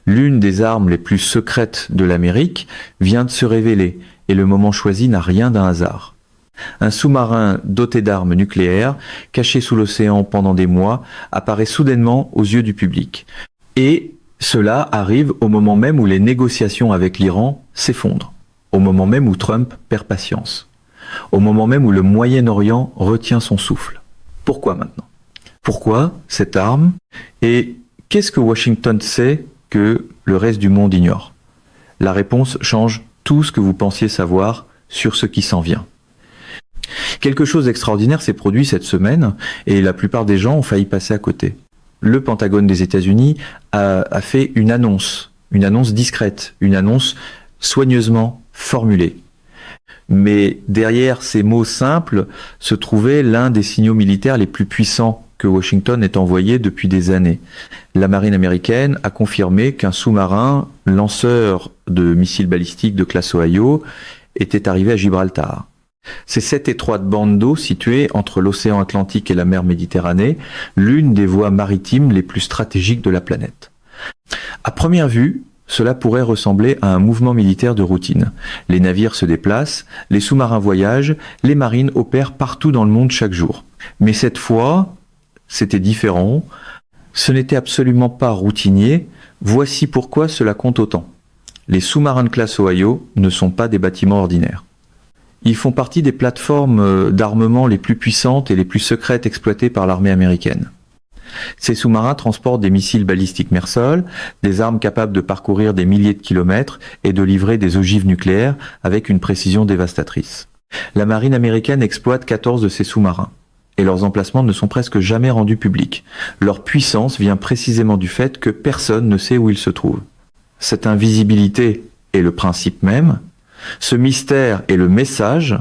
L'une des armes les plus secrètes de l'Amérique vient de se révéler, et le moment choisi n'a rien d'un hasard. Un sous-marin doté d'armes nucléaires, caché sous l'océan pendant des mois, apparaît soudainement aux yeux du public. Et cela arrive au moment même où les négociations avec l'Iran s'effondrent, au moment même où Trump perd patience, au moment même où le Moyen-Orient retient son souffle. Pourquoi maintenant? Pourquoi cette arme? Et qu'est-ce que Washington sait que le reste du monde ignore? La réponse change tout ce que vous pensiez savoir sur ce qui s'en vient. Quelque chose d'extraordinaire s'est produit cette semaine et la plupart des gens ont failli passer à côté. Le Pentagone des États-Unis a fait une annonce discrète, une annonce soigneusement formulée. Mais derrière ces mots simples se trouvait l'un des signaux militaires les plus puissants que Washington ait envoyé depuis des années. La marine américaine a confirmé qu'un sous-marin lanceur de missiles balistiques de classe Ohio était arrivé à Gibraltar. C'est cette étroite bande d'eau située entre l'océan Atlantique et la mer Méditerranée, l'une des voies maritimes les plus stratégiques de la planète. À première vue, cela pourrait ressembler à un mouvement militaire de routine. Les navires se déplacent, les sous-marins voyagent, les marines opèrent partout dans le monde chaque jour. Mais cette fois, c'était différent. Ce n'était absolument pas routinier. Voici pourquoi cela compte autant. Les sous-marins de classe Ohio ne sont pas des bâtiments ordinaires. Ils font partie des plateformes d'armement les plus puissantes et les plus secrètes exploitées par l'armée américaine. Ces sous-marins transportent des missiles balistiques mer-sol, des armes capables de parcourir des milliers de kilomètres et de livrer des ogives nucléaires avec une précision dévastatrice. La marine américaine exploite 14 de ces sous-marins et leurs emplacements ne sont presque jamais rendus publics. Leur puissance vient précisément du fait que personne ne sait où ils se trouvent. Cette invisibilité est le principe même. Ce mystère est le message.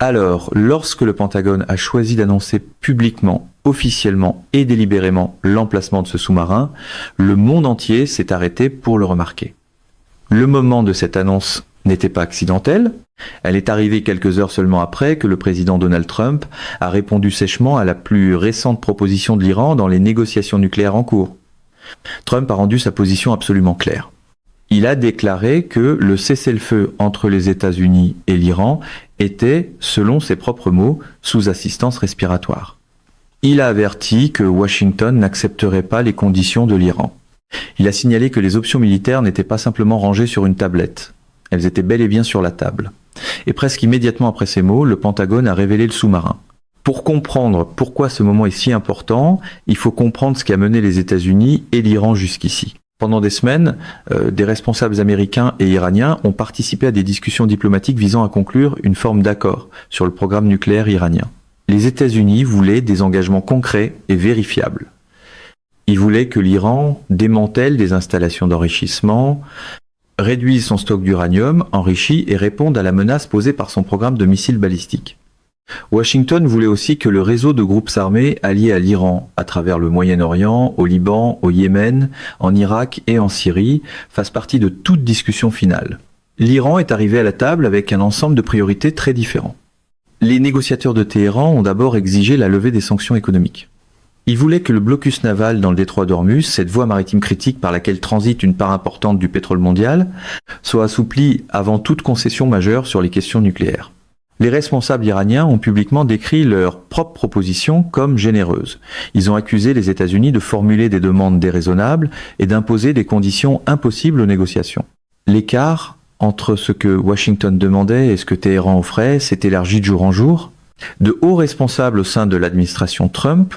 Alors, lorsque le Pentagone a choisi d'annoncer publiquement, officiellement et délibérément l'emplacement de ce sous-marin, le monde entier s'est arrêté pour le remarquer. Le moment de cette annonce n'était pas accidentel. Elle est arrivée quelques heures seulement après que le président Donald Trump a répondu sèchement à la plus récente proposition de l'Iran dans les négociations nucléaires en cours. Trump a rendu sa position absolument claire. Il a déclaré que le cessez-le-feu entre les États-Unis et l'Iran était, selon ses propres mots, sous assistance respiratoire. Il a averti que Washington n'accepterait pas les conditions de l'Iran. Il a signalé que les options militaires n'étaient pas simplement rangées sur une tablette. Elles étaient bel et bien sur la table. Et presque immédiatement après ces mots, le Pentagone a révélé le sous-marin. Pour comprendre pourquoi ce moment est si important, il faut comprendre ce qui a mené les États-Unis et l'Iran jusqu'ici. Pendant des semaines, des responsables américains et iraniens ont participé à des discussions diplomatiques visant à conclure une forme d'accord sur le programme nucléaire iranien. Les États-Unis voulaient des engagements concrets et vérifiables. Ils voulaient que l'Iran démantèle des installations d'enrichissement, réduise son stock d'uranium enrichi et réponde à la menace posée par son programme de missiles balistiques. Washington voulait aussi que le réseau de groupes armés alliés à l'Iran, à travers le Moyen-Orient, au Liban, au Yémen, en Irak et en Syrie, fasse partie de toute discussion finale. L'Iran est arrivé à la table avec un ensemble de priorités très différents. Les négociateurs de Téhéran ont d'abord exigé la levée des sanctions économiques. Ils voulaient que le blocus naval dans le détroit d'Ormuz, cette voie maritime critique par laquelle transite une part importante du pétrole mondial, soit assoupli avant toute concession majeure sur les questions nucléaires. Les responsables iraniens ont publiquement décrit leurs propres propositions comme généreuses. Ils ont accusé les États-Unis de formuler des demandes déraisonnables et d'imposer des conditions impossibles aux négociations. L'écart entre ce que Washington demandait et ce que Téhéran offrait s'est élargi de jour en jour. De hauts responsables au sein de l'administration Trump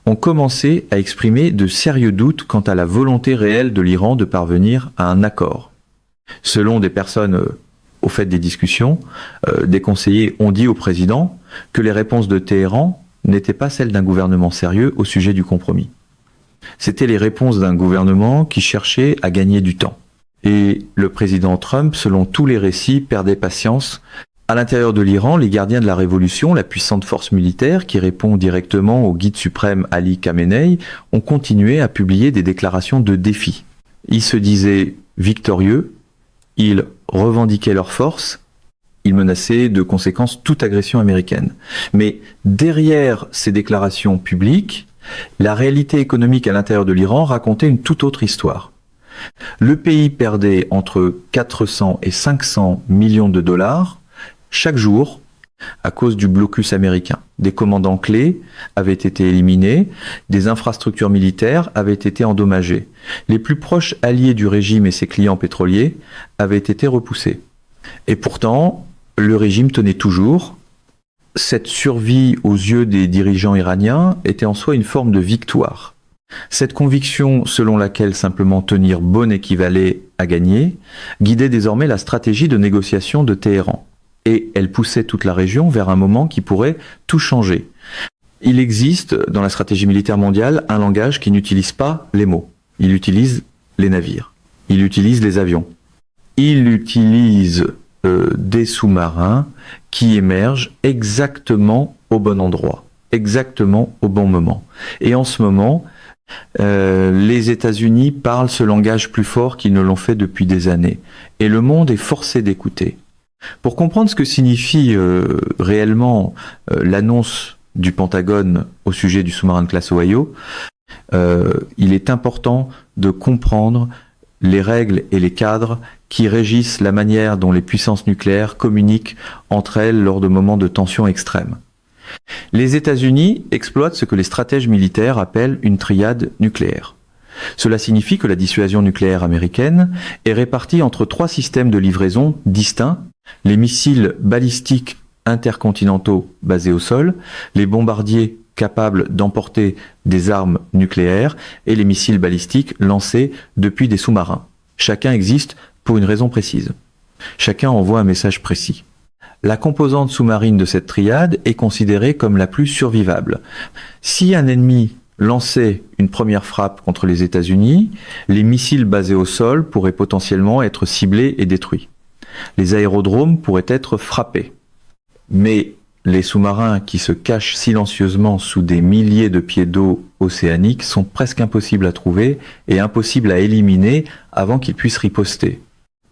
ont commencé à exprimer de sérieux doutes quant à la volonté réelle de l'Iran de parvenir à un accord. Selon des personnes au fait des discussions, des conseillers ont dit au président que les réponses de Téhéran n'étaient pas celles d'un gouvernement sérieux au sujet du compromis. C'étaient les réponses d'un gouvernement qui cherchait à gagner du temps. Et le président Trump, selon tous les récits, perdait patience. À l'intérieur de l'Iran, les gardiens de la révolution, la puissante force militaire qui répond directement au guide suprême Ali Khamenei, ont continué à publier des déclarations de défi. Ils se disaient victorieux, ils revendiquaient leur force, ils menaçaient de conséquences toute agression américaine. Mais derrière ces déclarations publiques, la réalité économique à l'intérieur de l'Iran racontait une toute autre histoire. Le pays perdait entre 400 et 500 millions de dollars chaque jour à cause du blocus américain. Des commandants clés avaient été éliminés, des infrastructures militaires avaient été endommagées. Les plus proches alliés du régime et ses clients pétroliers avaient été repoussés. Et pourtant, le régime tenait toujours. Cette survie aux yeux des dirigeants iraniens était en soi une forme de victoire. Cette conviction selon laquelle simplement tenir bon équivalait à gagner, guidait désormais la stratégie de négociation de Téhéran. Et elle poussait toute la région vers un moment qui pourrait tout changer. Il existe, dans la stratégie militaire mondiale, un langage qui n'utilise pas les mots. Il utilise les navires. Il utilise les avions. Il utilise des sous-marins qui émergent exactement au bon endroit, exactement au bon moment. Et en ce moment, les États-Unis parlent ce langage plus fort qu'ils ne l'ont fait depuis des années. Et le monde est forcé d'écouter. Pour comprendre ce que signifie réellement l'annonce du Pentagone au sujet du sous-marin de classe Ohio, il est important de comprendre les règles et les cadres qui régissent la manière dont les puissances nucléaires communiquent entre elles lors de moments de tension extrême. Les États-Unis exploitent ce que les stratèges militaires appellent une triade nucléaire. Cela signifie que la dissuasion nucléaire américaine est répartie entre 3 systèmes de livraison distincts: les missiles balistiques intercontinentaux basés au sol, les bombardiers capables d'emporter des armes nucléaires et les missiles balistiques lancés depuis des sous-marins. Chacun existe pour une raison précise. Chacun envoie un message précis. La composante sous-marine de cette triade est considérée comme la plus survivable. Si un ennemi lançait une première frappe contre les États-Unis, les missiles basés au sol pourraient potentiellement être ciblés et détruits. Les aérodromes pourraient être frappés. Mais les sous-marins qui se cachent silencieusement sous des milliers de pieds d'eau océanique sont presque impossibles à trouver et impossibles à éliminer avant qu'ils puissent riposter.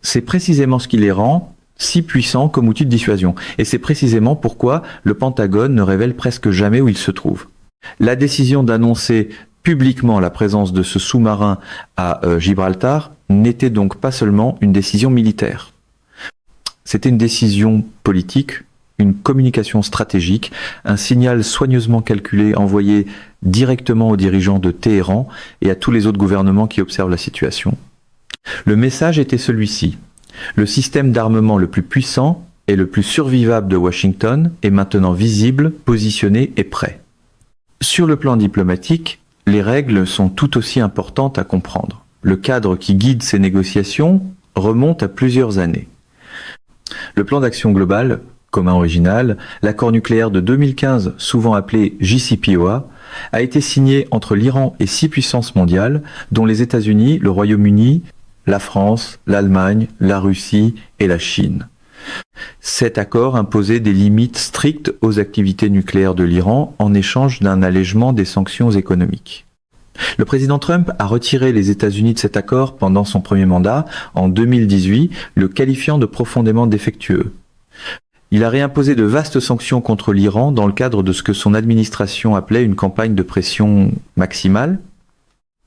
C'est précisément ce qui les rend si puissants comme outil de dissuasion. Et c'est précisément pourquoi le Pentagone ne révèle presque jamais où il se trouve. La décision d'annoncer publiquement la présence de ce sous-marin à Gibraltar n'était donc pas seulement une décision militaire. C'était une décision politique, une communication stratégique, un signal soigneusement calculé envoyé directement aux dirigeants de Téhéran et à tous les autres gouvernements qui observent la situation. Le message était celui-ci: le système d'armement le plus puissant et le plus survivable de Washington est maintenant visible, positionné et prêt. Sur le plan diplomatique, les règles sont tout aussi importantes à comprendre. Le cadre qui guide ces négociations remonte à plusieurs années. Le plan d'action global commun original, l'accord nucléaire de 2015, souvent appelé JCPOA, a été signé entre l'Iran et 6 puissances mondiales, dont les États-Unis, le Royaume-Uni, la France, l'Allemagne, la Russie et la Chine. Cet accord imposait des limites strictes aux activités nucléaires de l'Iran en échange d'un allègement des sanctions économiques. Le président Trump a retiré les États-Unis de cet accord pendant son premier mandat, en 2018, le qualifiant de profondément défectueux. Il a réimposé de vastes sanctions contre l'Iran dans le cadre de ce que son administration appelait une campagne de pression maximale.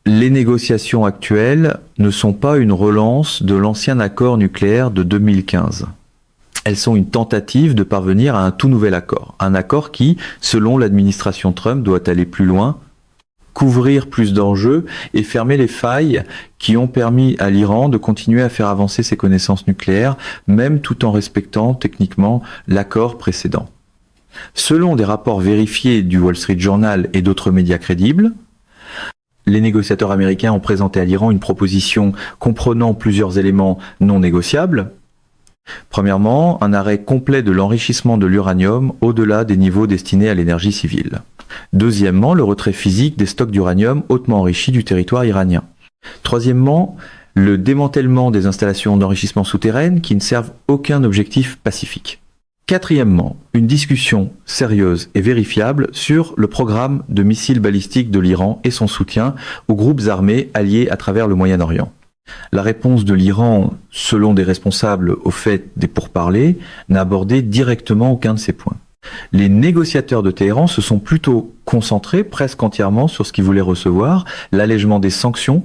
Les négociations actuelles ne sont pas une relance de l'ancien accord nucléaire de 2015. Elles sont une tentative de parvenir à un tout nouvel accord. Un accord qui, selon l'administration Trump, doit aller plus loin, couvrir plus d'enjeux et fermer les failles qui ont permis à l'Iran de continuer à faire avancer ses connaissances nucléaires, même tout en respectant techniquement l'accord précédent. Selon des rapports vérifiés du Wall Street Journal et d'autres médias crédibles, les négociateurs américains ont présenté à l'Iran une proposition comprenant plusieurs éléments non négociables. Premièrement, un arrêt complet de l'enrichissement de l'uranium au-delà des niveaux destinés à l'énergie civile. Deuxièmement, le retrait physique des stocks d'uranium hautement enrichis du territoire iranien. Troisièmement, le démantèlement des installations d'enrichissement souterraines qui ne servent aucun objectif pacifique. Quatrièmement, une discussion sérieuse et vérifiable sur le programme de missiles balistiques de l'Iran et son soutien aux groupes armés alliés à travers le Moyen-Orient. La réponse de l'Iran, selon des responsables au fait des pourparlers, n'a abordé directement aucun de ces points. Les négociateurs de Téhéran se sont plutôt concentrés presque entièrement sur ce qu'ils voulaient recevoir, l'allègement des sanctions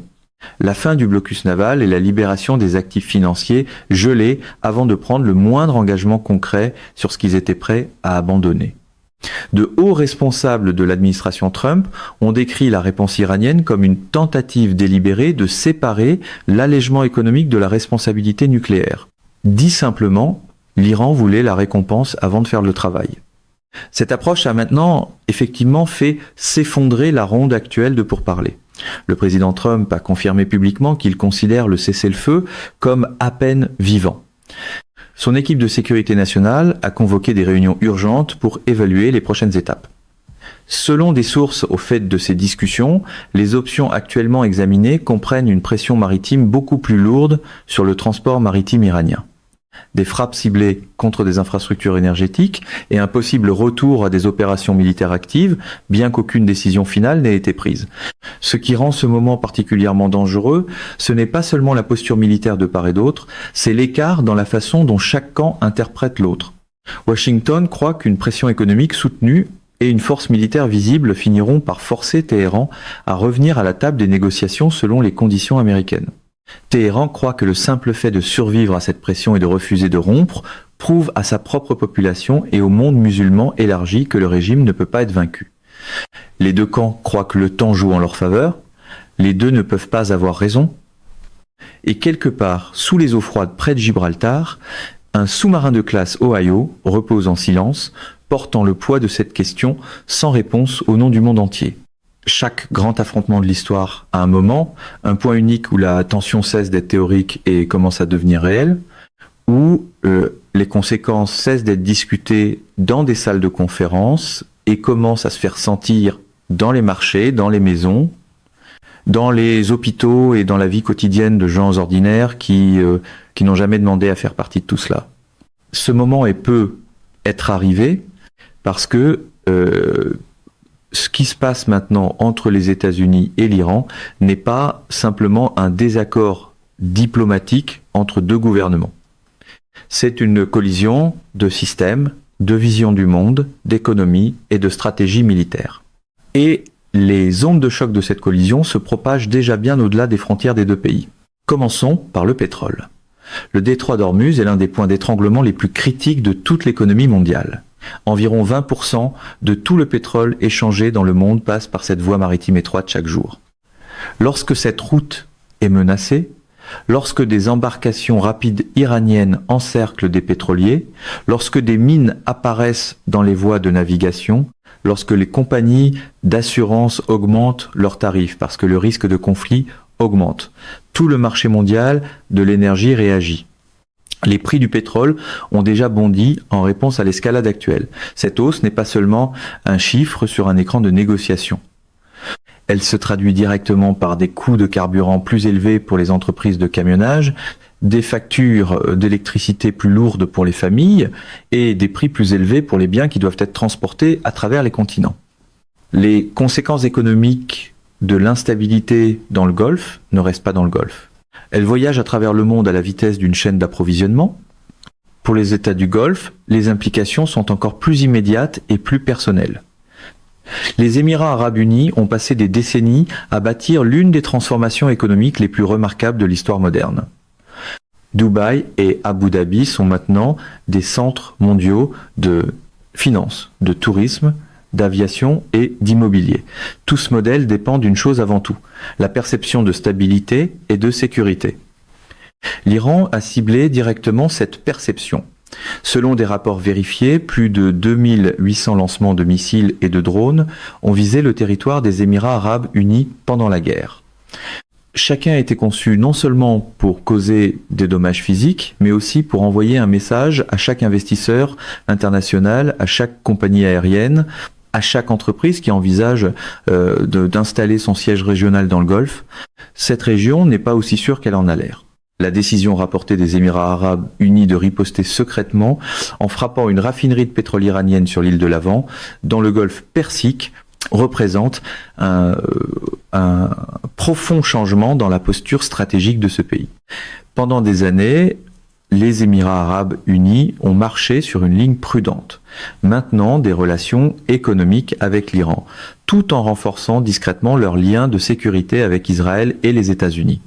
la fin du blocus naval et la libération des actifs financiers gelés avant de prendre le moindre engagement concret sur ce qu'ils étaient prêts à abandonner. De hauts responsables de l'administration Trump ont décrit la réponse iranienne comme une tentative délibérée de séparer l'allègement économique de la responsabilité nucléaire. Dit simplement, l'Iran voulait la récompense avant de faire le travail. Cette approche a maintenant effectivement fait s'effondrer la ronde actuelle de pourparlers. Le président Trump a confirmé publiquement qu'il considère le cessez-le-feu comme à peine vivant. Son équipe de sécurité nationale a convoqué des réunions urgentes pour évaluer les prochaines étapes. Selon des sources au fait de ces discussions, les options actuellement examinées comprennent une pression maritime beaucoup plus lourde sur le transport maritime iranien. Des frappes ciblées contre des infrastructures énergétiques et un possible retour à des opérations militaires actives, bien qu'aucune décision finale n'ait été prise. Ce qui rend ce moment particulièrement dangereux, ce n'est pas seulement la posture militaire de part et d'autre, c'est l'écart dans la façon dont chaque camp interprète l'autre. Washington croit qu'une pression économique soutenue et une force militaire visible finiront par forcer Téhéran à revenir à la table des négociations selon les conditions américaines. Téhéran croit que le simple fait de survivre à cette pression et de refuser de rompre prouve à sa propre population et au monde musulman élargi que le régime ne peut pas être vaincu. Les deux camps croient que le temps joue en leur faveur, les deux ne peuvent pas avoir raison, et quelque part, sous les eaux froides près de Gibraltar, un sous-marin de classe Ohio repose en silence, portant le poids de cette question sans réponse au nom du monde entier. Chaque grand affrontement de l'histoire a un moment, un point unique où la tension cesse d'être théorique et commence à devenir réelle, où les conséquences cessent d'être discutées dans des salles de conférence et commencent à se faire sentir dans les marchés, dans les maisons, dans les hôpitaux et dans la vie quotidienne de gens ordinaires qui n'ont jamais demandé à faire partie de tout cela. Ce moment peut être arrivé parce que ce qui se passe maintenant entre les États-Unis et l'Iran n'est pas simplement un désaccord diplomatique entre deux gouvernements. C'est une collision de systèmes, de vision du monde, d'économie et de stratégie militaire. Et les ondes de choc de cette collision se propagent déjà bien au-delà des frontières des deux pays. Commençons par le pétrole. Le détroit d'Ormuz est l'un des points d'étranglement les plus critiques de toute l'économie mondiale. Environ 20% de tout le pétrole échangé dans le monde passe par cette voie maritime étroite chaque jour. Lorsque cette route est menacée, lorsque des embarcations rapides iraniennes encerclent des pétroliers, lorsque des mines apparaissent dans les voies de navigation, lorsque les compagnies d'assurance augmentent leurs tarifs parce que le risque de conflit augmente, tout le marché mondial de l'énergie réagit. Les prix du pétrole ont déjà bondi en réponse à l'escalade actuelle. Cette hausse n'est pas seulement un chiffre sur un écran de négociation. Elle se traduit directement par des coûts de carburant plus élevés pour les entreprises de camionnage, des factures d'électricité plus lourdes pour les familles et des prix plus élevés pour les biens qui doivent être transportés à travers les continents. Les conséquences économiques de l'instabilité dans le Golfe ne restent pas dans le Golfe. Elles voyagent à travers le monde à la vitesse d'une chaîne d'approvisionnement. Pour les États du Golfe, les implications sont encore plus immédiates et plus personnelles. Les Émirats arabes unis ont passé des décennies à bâtir l'une des transformations économiques les plus remarquables de l'histoire moderne. Dubaï et Abu Dhabi sont maintenant des centres mondiaux de finance, de tourisme, d'aviation et d'immobilier. Tout ce modèle dépend d'une chose avant tout, la perception de stabilité et de sécurité. L'Iran a ciblé directement cette perception. Selon des rapports vérifiés, plus de 2800 lancements de missiles et de drones ont visé le territoire des Émirats arabes unis pendant la guerre. Chacun a été conçu non seulement pour causer des dommages physiques, mais aussi pour envoyer un message à chaque investisseur international, à chaque compagnie aérienne, à chaque entreprise qui envisage d'installer son siège régional dans le Golfe. Cette région n'est pas aussi sûre qu'elle en a l'air. La décision rapportée des Émirats arabes unis de riposter secrètement en frappant une raffinerie de pétrole iranienne sur l'île de Lavant, dans le Golfe Persique, représente un profond changement dans la posture stratégique de ce pays. Pendant des années, les Émirats arabes unis ont marché sur une ligne prudente, maintenant des relations économiques avec l'Iran, tout en renforçant discrètement leurs liens de sécurité avec Israël et les États-Unis.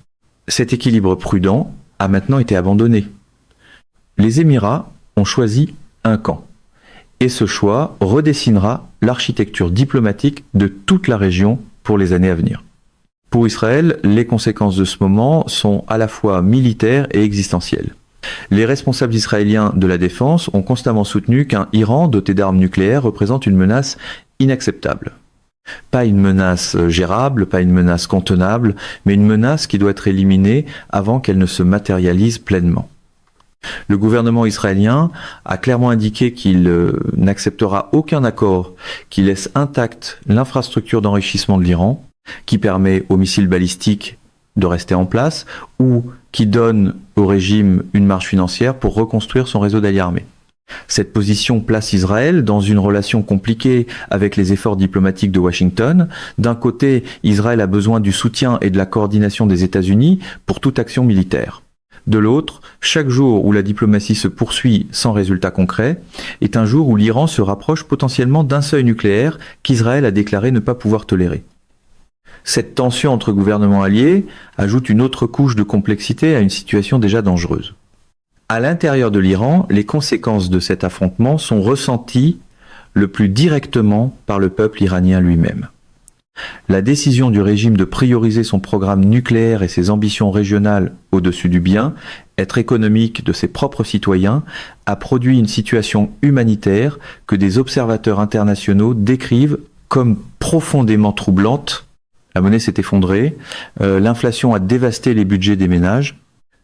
Cet équilibre prudent a maintenant été abandonné. Les Émirats ont choisi un camp, et ce choix redessinera l'architecture diplomatique de toute la région pour les années à venir. Pour Israël, les conséquences de ce moment sont à la fois militaires et existentielles. Les responsables israéliens de la défense ont constamment soutenu qu'un Iran doté d'armes nucléaires représente une menace inacceptable. Pas une menace gérable, pas une menace contenable, mais une menace qui doit être éliminée avant qu'elle ne se matérialise pleinement. Le gouvernement israélien a clairement indiqué qu'il n'acceptera aucun accord qui laisse intacte l'infrastructure d'enrichissement de l'Iran, qui permet aux missiles balistiques de rester en place, ou qui donne au régime une marge financière pour reconstruire son réseau d'alliés armés. Cette position place Israël dans une relation compliquée avec les efforts diplomatiques de Washington. D'un côté, Israël a besoin du soutien et de la coordination des États-Unis pour toute action militaire. De l'autre, chaque jour où la diplomatie se poursuit sans résultat concret est un jour où l'Iran se rapproche potentiellement d'un seuil nucléaire qu'Israël a déclaré ne pas pouvoir tolérer. Cette tension entre gouvernements alliés ajoute une autre couche de complexité à une situation déjà dangereuse. À l'intérieur de l'Iran, les conséquences de cet affrontement sont ressenties le plus directement par le peuple iranien lui-même. La décision du régime de prioriser son programme nucléaire et ses ambitions régionales au-dessus du bien, être économique de ses propres citoyens, a produit une situation humanitaire que des observateurs internationaux décrivent comme profondément troublante. La monnaie s'est effondrée, l'inflation a dévasté les budgets des ménages,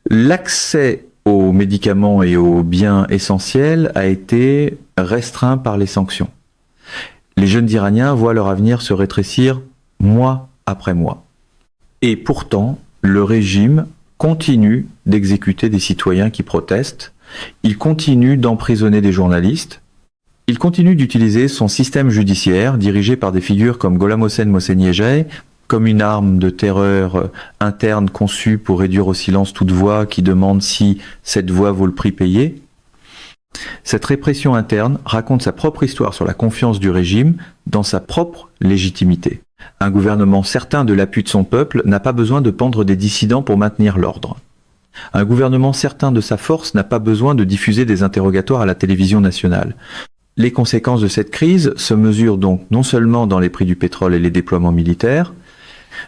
l'accès aux médicaments et aux biens essentiels a été restreint par les sanctions. Les jeunes Iraniens voient leur avenir se rétrécir mois après mois. Et pourtant, le régime continue d'exécuter des citoyens qui protestent, il continue d'emprisonner des journalistes, il continue d'utiliser son système judiciaire dirigé par des figures comme Gholam Hossein Mohseniejeh, comme une arme de terreur interne conçue pour réduire au silence toute voix qui demande si cette voix vaut le prix payé. Cette répression interne raconte sa propre histoire sur la confiance du régime dans sa propre légitimité. Un gouvernement certain de l'appui de son peuple n'a pas besoin de pendre des dissidents pour maintenir l'ordre. Un gouvernement certain de sa force n'a pas besoin de diffuser des interrogatoires à la télévision nationale. Les conséquences de cette crise se mesurent donc non seulement dans les prix du pétrole et les déploiements militaires,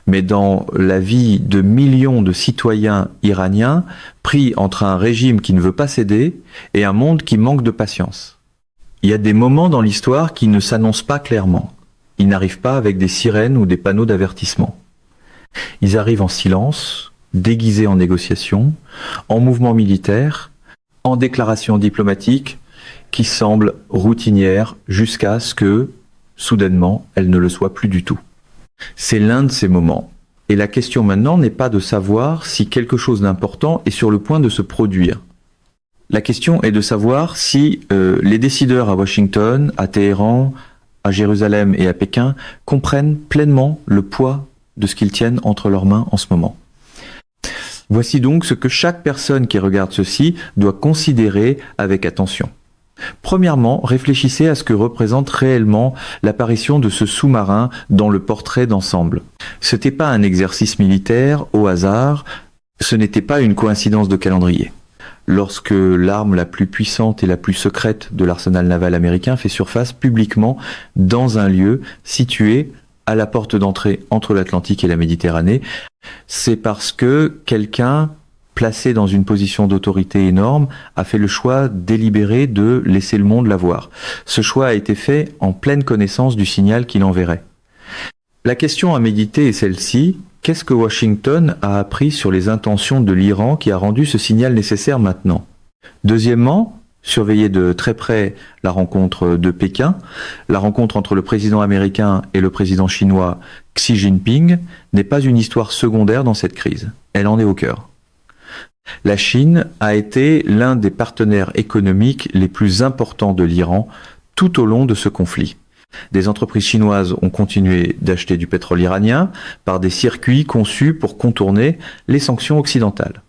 mais dans la vie de millions de citoyens iraniens pris entre un régime qui ne veut pas céder et un monde qui manque de patience. Il y a des moments dans l'histoire qui ne s'annoncent pas clairement. Ils n'arrivent pas avec des sirènes ou des panneaux d'avertissement. Ils arrivent en silence, déguisés en négociations, en mouvements militaires, en déclarations diplomatiques qui semblent routinières jusqu'à ce que, soudainement, elles ne le soient plus du tout. C'est l'un de ces moments. Et la question maintenant n'est pas de savoir si quelque chose d'important est sur le point de se produire. La question est de savoir si les décideurs à Washington, à Téhéran, à Jérusalem et à Pékin comprennent pleinement le poids de ce qu'ils tiennent entre leurs mains en ce moment. Voici donc ce que chaque personne qui regarde ceci doit considérer avec attention. Premièrement, réfléchissez à ce que représente réellement l'apparition de ce sous-marin dans le portrait d'ensemble. Ce n'était pas un exercice militaire au hasard, ce n'était pas une coïncidence de calendrier. Lorsque l'arme la plus puissante et la plus secrète de l'arsenal naval américain fait surface publiquement dans un lieu situé à la porte d'entrée entre l'Atlantique et la Méditerranée, c'est parce que quelqu'un placé dans une position d'autorité énorme, a fait le choix délibéré de laisser le monde la voir. Ce choix a été fait en pleine connaissance du signal qu'il enverrait. La question à méditer est celle-ci: qu'est-ce que Washington a appris sur les intentions de l'Iran qui a rendu ce signal nécessaire maintenant? Deuxièmement, surveiller de très près la rencontre de Pékin. La rencontre entre le président américain et le président chinois Xi Jinping n'est pas une histoire secondaire dans cette crise. Elle en est au cœur. La Chine a été l'un des partenaires économiques les plus importants de l'Iran tout au long de ce conflit. Des entreprises chinoises ont continué d'acheter du pétrole iranien par des circuits conçus pour contourner les sanctions occidentales.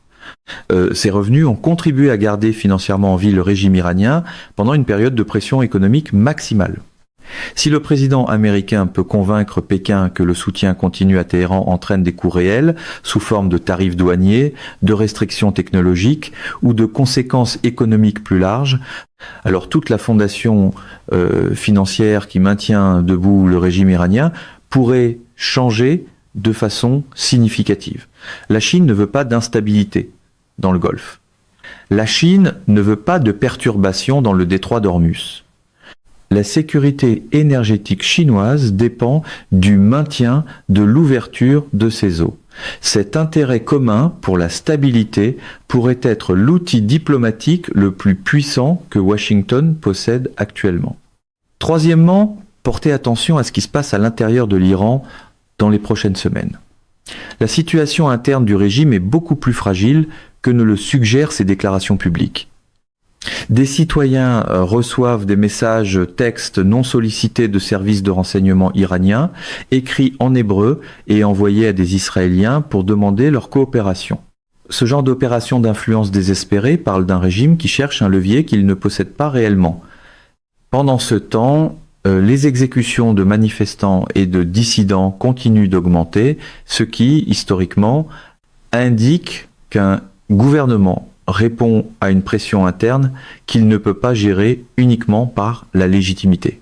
Ces revenus ont contribué à garder financièrement en vie le régime iranien pendant une période de pression économique maximale. Si le président américain peut convaincre Pékin que le soutien continu à Téhéran entraîne des coûts réels, sous forme de tarifs douaniers, de restrictions technologiques ou de conséquences économiques plus larges, alors toute la fondation financière qui maintient debout le régime iranien pourrait changer de façon significative. La Chine ne veut pas d'instabilité dans le Golfe. La Chine ne veut pas de perturbations dans le détroit d'Ormuz. La sécurité énergétique chinoise dépend du maintien de l'ouverture de ces eaux. Cet intérêt commun pour la stabilité pourrait être l'outil diplomatique le plus puissant que Washington possède actuellement. Troisièmement, portez attention à ce qui se passe à l'intérieur de l'Iran dans les prochaines semaines. La situation interne du régime est beaucoup plus fragile que ne le suggèrent ses déclarations publiques. Des citoyens reçoivent des messages textes non sollicités de services de renseignement iraniens, écrits en hébreu et envoyés à des Israéliens pour demander leur coopération. Ce genre d'opération d'influence désespérée parle d'un régime qui cherche un levier qu'il ne possède pas réellement. Pendant ce temps, les exécutions de manifestants et de dissidents continuent d'augmenter, ce qui, historiquement, indique qu'un gouvernement répond à une pression interne qu'il ne peut pas gérer uniquement par la légitimité.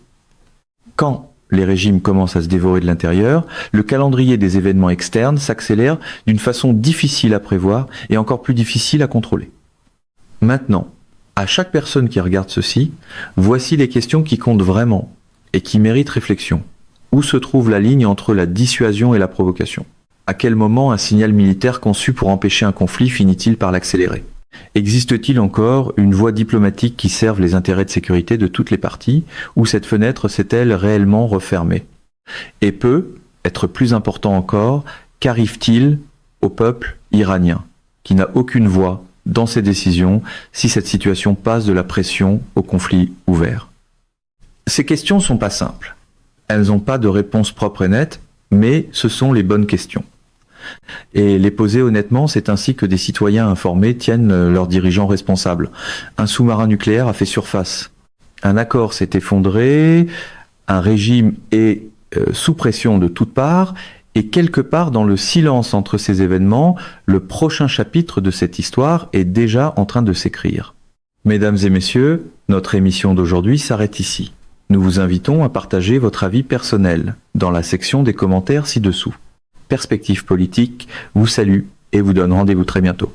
Quand les régimes commencent à se dévorer de l'intérieur, le calendrier des événements externes s'accélère d'une façon difficile à prévoir et encore plus difficile à contrôler. Maintenant, à chaque personne qui regarde ceci, voici les questions qui comptent vraiment et qui méritent réflexion. Où se trouve la ligne entre la dissuasion et la provocation ? À quel moment un signal militaire conçu pour empêcher un conflit finit-il par l'accélérer ? Existe-t-il encore une voie diplomatique qui serve les intérêts de sécurité de toutes les parties, ou cette fenêtre s'est-elle réellement refermée ? Et peut, être plus important encore, qu'arrive-t-il au peuple iranien, qui n'a aucune voix dans ses décisions si cette situation passe de la pression au conflit ouvert ? Ces questions ne sont pas simples. Elles n'ont pas de réponse propre et nette, mais ce sont les bonnes questions. Et les poser honnêtement, c'est ainsi que des citoyens informés tiennent leurs dirigeants responsables. Un sous-marin nucléaire a fait surface. Un accord s'est effondré, un régime est sous pression de toutes parts, et quelque part dans le silence entre ces événements, le prochain chapitre de cette histoire est déjà en train de s'écrire. Mesdames et messieurs, notre émission d'aujourd'hui s'arrête ici. Nous vous invitons à partager votre avis personnel dans la section des commentaires ci-dessous. Perspective politique vous salue et vous donne rendez-vous très bientôt.